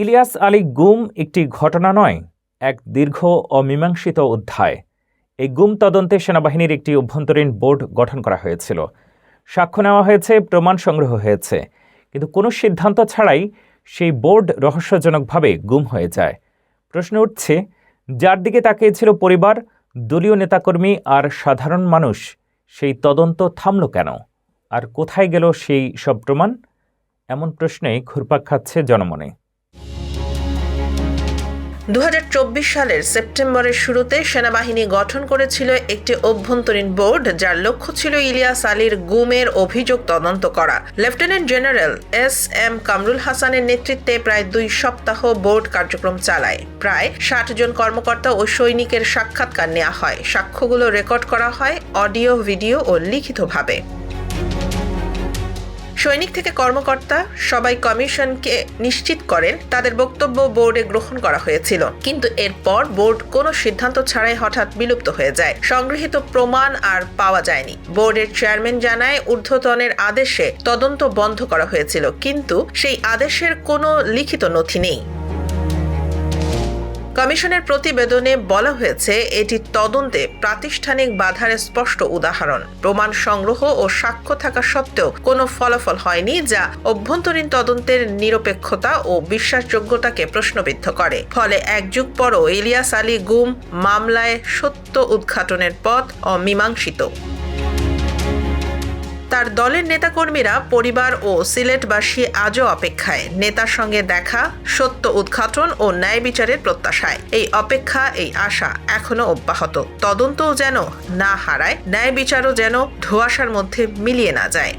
ইলিয়াস আলী গুম একটি ঘটনা নয়, এক দীর্ঘ অমীমাংসিত অধ্যায়। এই গুম তদন্তে সেনাবাহিনীর একটি অভ্যন্তরীণ বোর্ড গঠন করা হয়েছিল। সাক্ষ্য নেওয়া হয়েছে, প্রমাণ সংগ্রহ হয়েছে, কিন্তু কোনো সিদ্ধান্ত ছাড়াই সেই বোর্ড রহস্যজনকভাবে গুম হয়ে যায়। প্রশ্ন উঠছে, যার দিকে তাকিয়েছিল পরিবার, দলীয় নেতাকর্মী আর সাধারণ মানুষ, সেই তদন্ত থামল কেন? আর কোথায় গেল সেই সব প্রমাণ? এমন প্রশ্নেই ঘুরপাক খাচ্ছে জনমনে। 2024 সালের সেপ্টেম্বরের শুরুতে সেনাবাহিনী গঠন করেছিল একটি অভ্যন্তরীণ বোর্ড, যার লক্ষ্য ছিল ইলিয়াস আলীর গুমের অভিযোগ তদন্ত করা। Lieutenant general SM. কামরুল হাসানের নেতৃত্বে প্রায় 2 সপ্তাহ বোর্ড কার্যক্রম চালায়। প্রায় 60 জন কর্মকর্তা ও সৈনিকের সাক্ষাৎকার নেওয়া হয়। সাক্ষ্যগুলো রেকর্ড করা হয় অডিও, ভিডিও ও লিখিতভাবে। সৈনিক থেকে কর্মকর্তা সবাই কমিশনকে নিশ্চিত করেন তাদের বক্তব্য বোর্ডে গ্রহণ করা হয়েছিল, কিন্তু এরপর বোর্ড কোনো সিদ্ধান্ত ছাড়াই হঠাৎ বিলুপ্ত হয়ে যায়। সংগৃহীত প্রমাণ আর পাওয়া যায়নি। বোর্ডের চেয়ারম্যান জানায়, ঊর্ধ্বতনের আদেশে তদন্ত বন্ধ করা হয়েছিল, কিন্তু সেই আদেশের কোনো লিখিত নথি নেই। কমিশনের প্রতিবেদনে বলা হয়েছে, এটি তদন্তে প্রাতিষ্ঠানিক বাধার স্পষ্ট উদাহরণ। প্রমাণ সংগ্রহ ও সাক্ষ্য থাকা সত্ত্বেও কোনো ফলাফল হয়নি, যা অভ্যন্তরীণ তদন্তের নিরপেক্ষতা ও বিশ্বাসযোগ্যতাকে প্রশ্নবিদ্ধ করে। ফলে এক যুগ পরও ইলিয়াস আলী গুম মামলায় সত্য উদ্ঘাটনের পথ অমীমাংসিত। তার দলের নেতাকর্মীরা, পরিবার ও সিলেটবাসী আজও অপেক্ষায়, নেতার সঙ্গে দেখা, সত্য উদ্ঘাটন ও ন্যায় বিচারের প্রত্যাশায়। এই অপেক্ষা, এই আশা এখনো অব্যাহত। তদন্তও যেন না হারায়, ন্যায় বিচারও যেন ধোঁয়াশার মধ্যে মিলিয়ে না যায়।